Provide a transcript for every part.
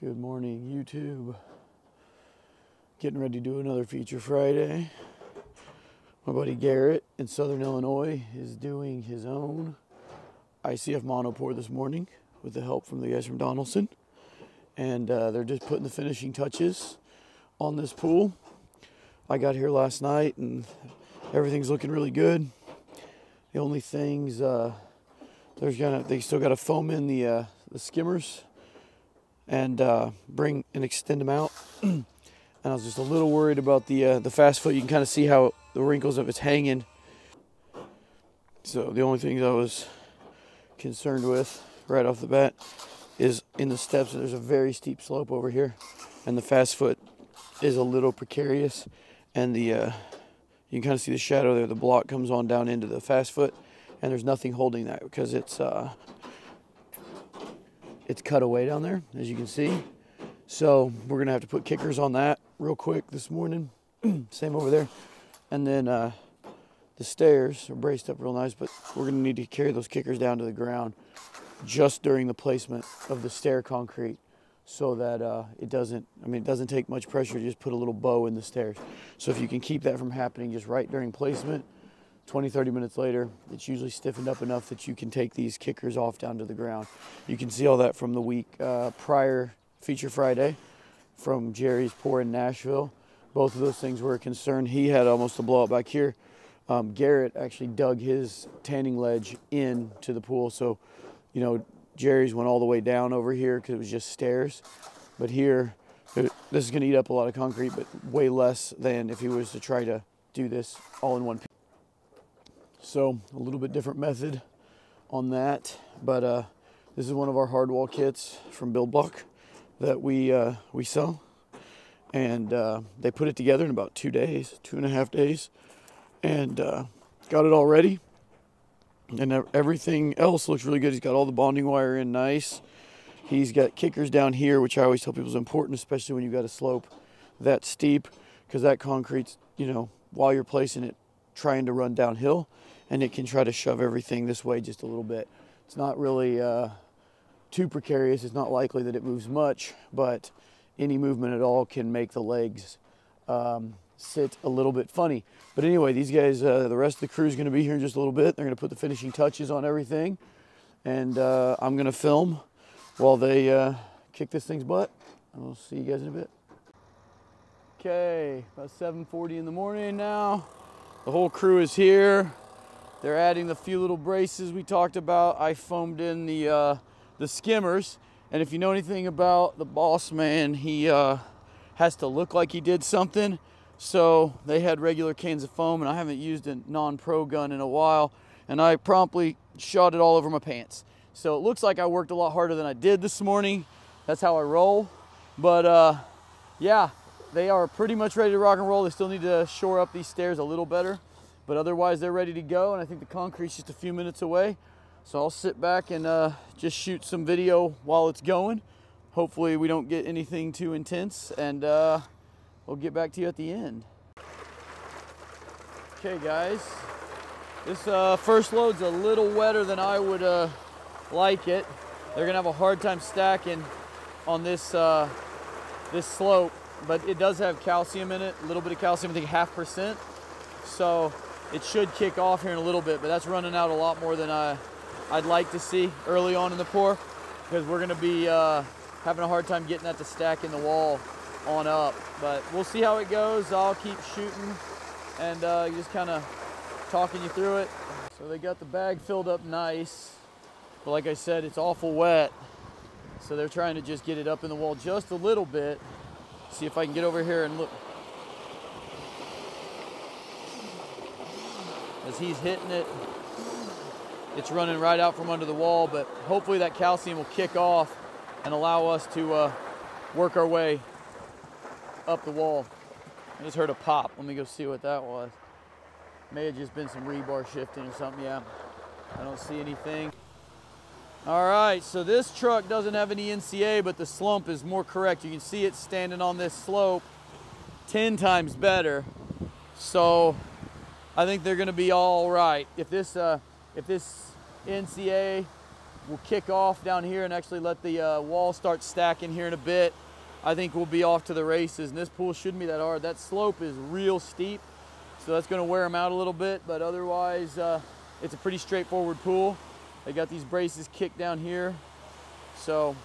Good morning, YouTube. Getting ready to do another Feature Friday. My buddy Garrett in Southern Illinois is doing his own ICF Monopour this morning with the help from the guys from Donaldson. And they're just putting the finishing touches on this pool. I got here last night and everything's looking really good. The only things, they still got to foam in the skimmers and bring and extend them out. And I was just a little worried about the fast foot. You can kind of see how the wrinkles of it's hanging. So the only thing I was concerned with right off the bat is in the steps. There's a very steep slope over here, and the fast foot is a little precarious. And you can kind of see the shadow there. The block comes on down into the fast foot, and there's nothing holding that because it's cut away down there, as you can see. So we're gonna have to put kickers on that real quick this morning. Same over there. And then the stairs are braced up real nice, but we're gonna need to carry those kickers down to the ground just during the placement of the stair concrete, so that it doesn't take much pressure to just put a little bow in the stairs. So if you can keep that from happening just right during placement, 20-30 minutes later, it's usually stiffened up enough that you can take these kickers off down to the ground. You can see all that from the week prior Feature Friday from Jerry's pour in Nashville. Both of those things were a concern. He had almost a blowout back here. Garrett actually dug his tanning ledge into the pool. So, you know, Jerry's went all the way down over here because it was just stairs. But here, this is going to eat up a lot of concrete, but way less than if he was to try to do this all in one piece. So a little bit different method on that, but this is one of our hardwall kits from Build Block that we sell, and they put it together in about 2 days, 2.5 days, and got it all ready, and everything else looks really good. He's got all the bonding wire in nice. He's got kickers down here, which I always tell people is important, especially when you've got a slope that steep, because that concrete's, you know, while you're placing it, trying to run downhill, and it can try to shove everything this way just a little bit. It's not really too precarious. It's not likely that it moves much, but any movement at all can make the legs sit a little bit funny. But anyway, these guys, the rest of the crew is going to be here in just a little bit. They're going to put the finishing touches on everything, and I'm going to film while they kick this thing's butt. I'll see you guys in a bit. Okay, about 7:40 in the morning now. The whole crew is here. They're adding the few little braces we talked about. I foamed in the skimmers, and if you know anything about the boss man, he has to look like he did something. So they had regular cans of foam, and I haven't used a non-pro gun in a while, and I promptly shot it all over my pants. So it looks like I worked a lot harder than I did this morning. That's how I roll. But yeah, they are pretty much ready to rock and roll. They still need to shore up these stairs a little better, but otherwise they're ready to go, and I think the concrete's just a few minutes away. So I'll sit back and just shoot some video while it's going. Hopefully we don't get anything too intense, and we'll get back to you at the end. Okay guys, this first load's a little wetter than I would like it. They're gonna have a hard time stacking on this this slope, but it does have calcium in it, a little bit of calcium, I think 0.5%. So it should kick off here in a little bit, but that's running out a lot more than I'd like to see early on in the pour, because we're gonna be having a hard time getting that to stack in the wall on up. But we'll see how it goes. I'll keep shooting and just kind of talking you through it. So they got the bag filled up nice, but like I said, it's awful wet. So they're trying to just get it up in the wall just a little bit. See if I can get over here and look. As he's hitting it, it's running right out from under the wall, but hopefully that calcium will kick off and allow us to work our way up the wall. I just heard a pop. Let me go see what that was. May have just been some rebar shifting or something. Yeah, I don't see anything. All right, so this truck doesn't have any NCA, but the slump is more correct. You can see it standing on this slope 10 times better. So I think they're gonna be all right. If this NCA we'll kick off down here and actually let the wall start stacking here in a bit. I think we'll be off to the races, and this pool shouldn't be that hard. That slope is real steep, so that's going to wear them out a little bit, but otherwise it's a pretty straightforward pool. They got these braces kicked down here, so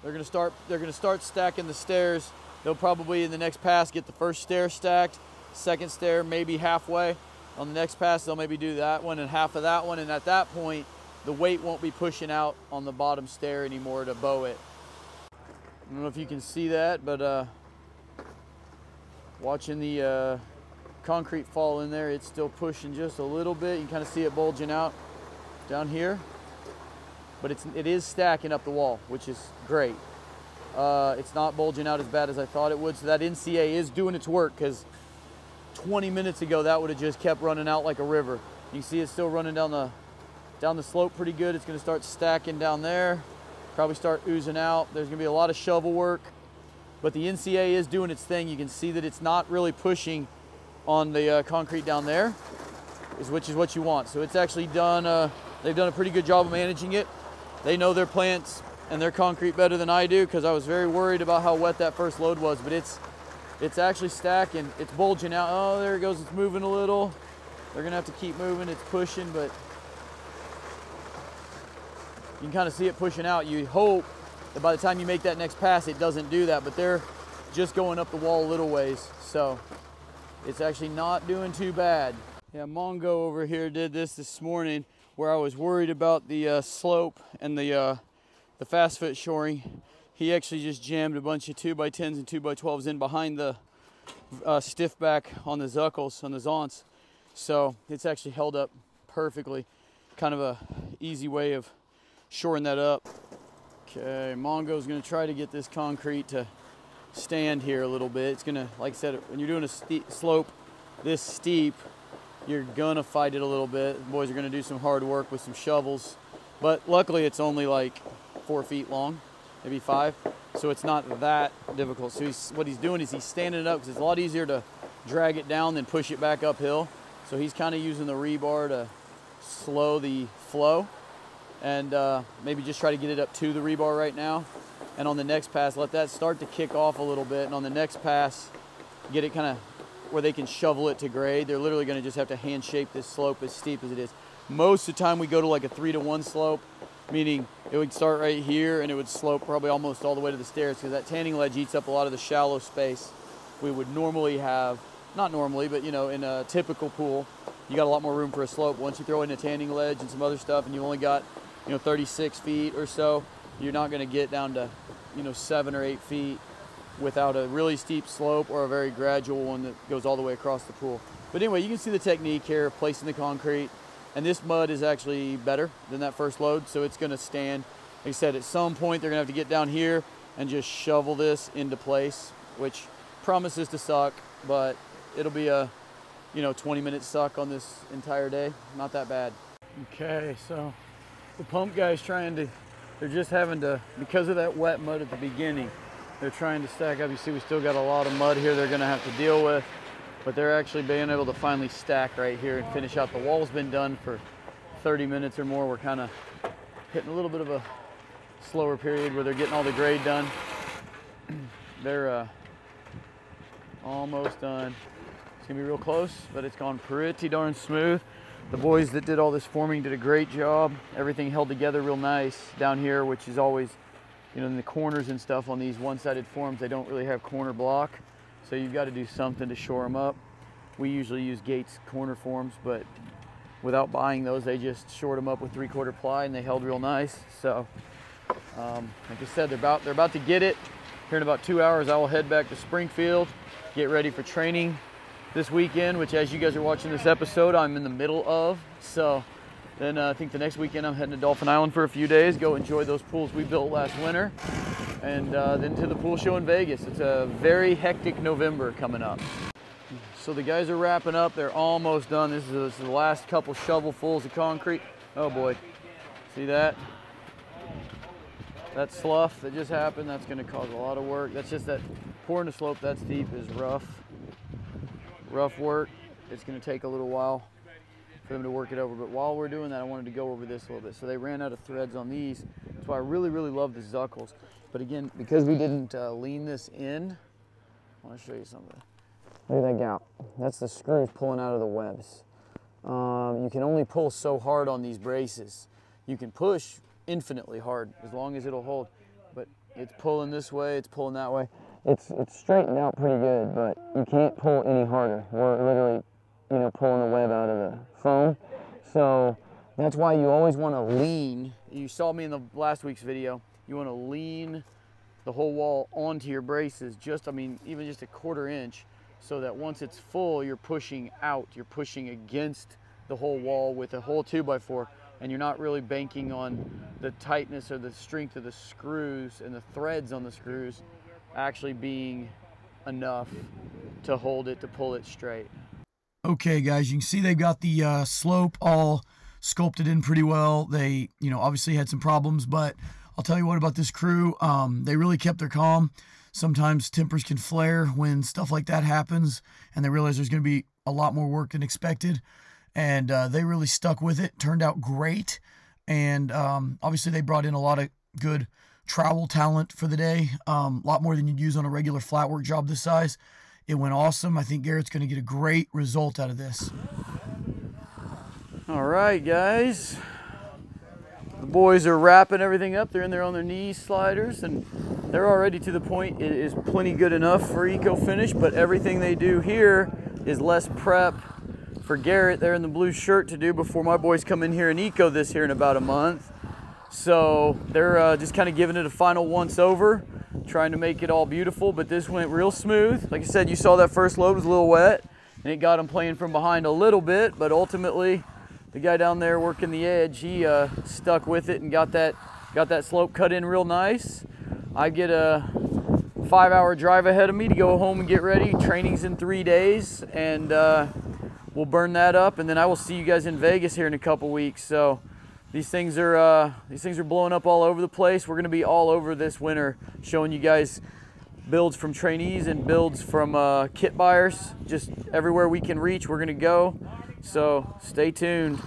they're going to start stacking the stairs. They'll probably in the next pass get the first stair stacked, second stair maybe halfway. On the next pass they'll maybe do that one and half of that one, and at that point the weight won't be pushing out on the bottom stair anymore to bow it. I don't know if you can see that, but watching the concrete fall in there, it's still pushing just a little bit. You can kind of see it bulging out down here, but it is stacking up the wall, which is great. It's not bulging out as bad as I thought it would, so that NCA is doing its work, because 20 minutes ago that would have just kept running out like a river. You can see it's still running down the slope pretty good. It's going to start stacking down there, probably start oozing out. There's going to be a lot of shovel work, but the NCA is doing its thing. You can see that it's not really pushing on the concrete down there, which is what you want. So it's actually done, they've done a pretty good job of managing it. They know their plants and their concrete better than I do, because I was very worried about how wet that first load was, but it's actually stacking. It's bulging out. Oh, there it goes. It's moving a little. They're going to have to keep moving. It's pushing, but you can kind of see it pushing out. You hope that by the time you make that next pass, it doesn't do that, but they're just going up the wall a little ways, so it's actually not doing too bad. Yeah, Mongo over here did this morning, where I was worried about the slope and the fast foot shoring. He actually just jammed a bunch of 2x10s and 2x12s in behind the stiff back on the zuckles, on the zonts. So it's actually held up perfectly. Kind of a easy way of shoring that up. Okay, Mongo's gonna try to get this concrete to stand here a little bit. It's gonna, like I said, when you're doing a steep slope this steep, you're gonna fight it a little bit. The boys are gonna do some hard work with some shovels, but luckily it's only like 4 feet long, maybe 5, so it's not that difficult. So what he's doing is he's standing it up, because it's a lot easier to drag it down than push it back uphill. So he's kind of using the rebar to slow the flow, and maybe just try to get it up to the rebar right now. And on the next pass, let that start to kick off a little bit, and on the next pass, get it kind of where they can shovel it to grade. They're literally going to just have to hand shape this slope as steep as it is. Most of the time we go to like a 3-to-1 slope, meaning it would start right here and it would slope probably almost all the way to the stairs, because that tanning ledge eats up a lot of the shallow space we would normally have. Not normally, but you know, in a typical pool, you got a lot more room for a slope. Once you throw in a tanning ledge and some other stuff, and you only got, you know, 36 feet or so, you're not going to get down to, you know, 7 or 8 feet without a really steep slope or a very gradual one that goes all the way across the pool. But anyway, you can see the technique here of placing the concrete, and this mud is actually better than that first load, so it's going to stand. Like I said, at some point they're going to have to get down here and just shovel this into place, which promises to suck, but it'll be a, you know, 20-minute suck on this entire day. Not that bad. Okay, so the pump guy's they're just having to, because of that wet mud at the beginning, they're trying to stack up. You see we still got a lot of mud here they're gonna have to deal with, but they're actually being able to finally stack right here and finish out. The wall's been done for 30 minutes or more. We're kind of hitting a little bit of a slower period where they're getting all the grade done. They're almost done. It's gonna be real close, but it's gone pretty darn smooth. The boys that did all this forming did a great job. Everything held together real nice down here, which is always, you know, in the corners and stuff on these one-sided forms, they don't really have corner block. So you've got to do something to shore them up. We usually use Gates corner forms, but without buying those, they just shored them up with 3/4 ply, and they held real nice. So, like I said, they're about to get it. Here in about 2 hours, I will head back to Springfield, get ready for training this weekend, which, as you guys are watching this episode, I'm in the middle of. So then I think the next weekend I'm heading to Dolphin Island for a few days, go enjoy those pools we built last winter, and then to the pool show in Vegas. It's a very hectic November coming up. So the guys are wrapping up. They're almost done. This is the last couple shovelfuls of concrete. Oh boy, see that? That slough that just happened, that's going to cause a lot of work. That's just that pouring the slope that steep is rough work. It's going to take a little while. for them to work it over. But while we're doing that, I wanted to go over this a little bit. So they ran out of threads on these. That's why I really, really love the Zuckles. But again, because we didn't lean this in, I want to show you something. Look at that gap. That's the screws pulling out of the webs. You can only pull so hard on these braces. You can push infinitely hard as long as it'll hold. But it's pulling this way, it's pulling that way. It's straightened out pretty good, but you can't pull any harder. We're literally, you know, pulling the web out of the foam. So that's why you always want to lean. You saw me in the last week's video. You want to lean the whole wall onto your braces, just, I mean, even just a 1/4 inch, so that once it's full, you're pushing out. You're pushing against the whole wall with a whole 2x4, and you're not really banking on the tightness or the strength of the screws and the threads on the screws actually being enough to hold it, to pull it straight. Okay, guys, you can see they've got the slope all sculpted in pretty well. They, you know, obviously had some problems, but I'll tell you what about this crew. They really kept their calm. Sometimes tempers can flare when stuff like that happens, and they realize there's going to be a lot more work than expected. And they really stuck with it. Turned out great. And obviously they brought in a lot of good trowel talent for the day. A lot more than you'd use on a regular flat work job this size. It went awesome. I think Garrett's going to get a great result out of this. All right, guys. The boys are wrapping everything up. They're in there on their knee sliders, and they're already to the point it is plenty good enough for eco finish, but everything they do here is less prep for Garrett there in the blue shirt to do before my boys come in here and eco this here in about a month. So they're just kind of giving it a final once over, trying to make it all beautiful, but this went real smooth. Like I said, you saw that first load was a little wet, and it got them playing from behind a little bit, but ultimately the guy down there working the edge, he stuck with it and got that slope cut in real nice. I get a 5-hour drive ahead of me to go home and get ready. Training's in 3 days, and we'll burn that up, and then I will see you guys in Vegas here in a couple weeks. So these things are blowing up all over the place. We're going to be all over this winter, showing you guys builds from trainees and builds from kit buyers. Just everywhere we can reach, we're going to go. So stay tuned.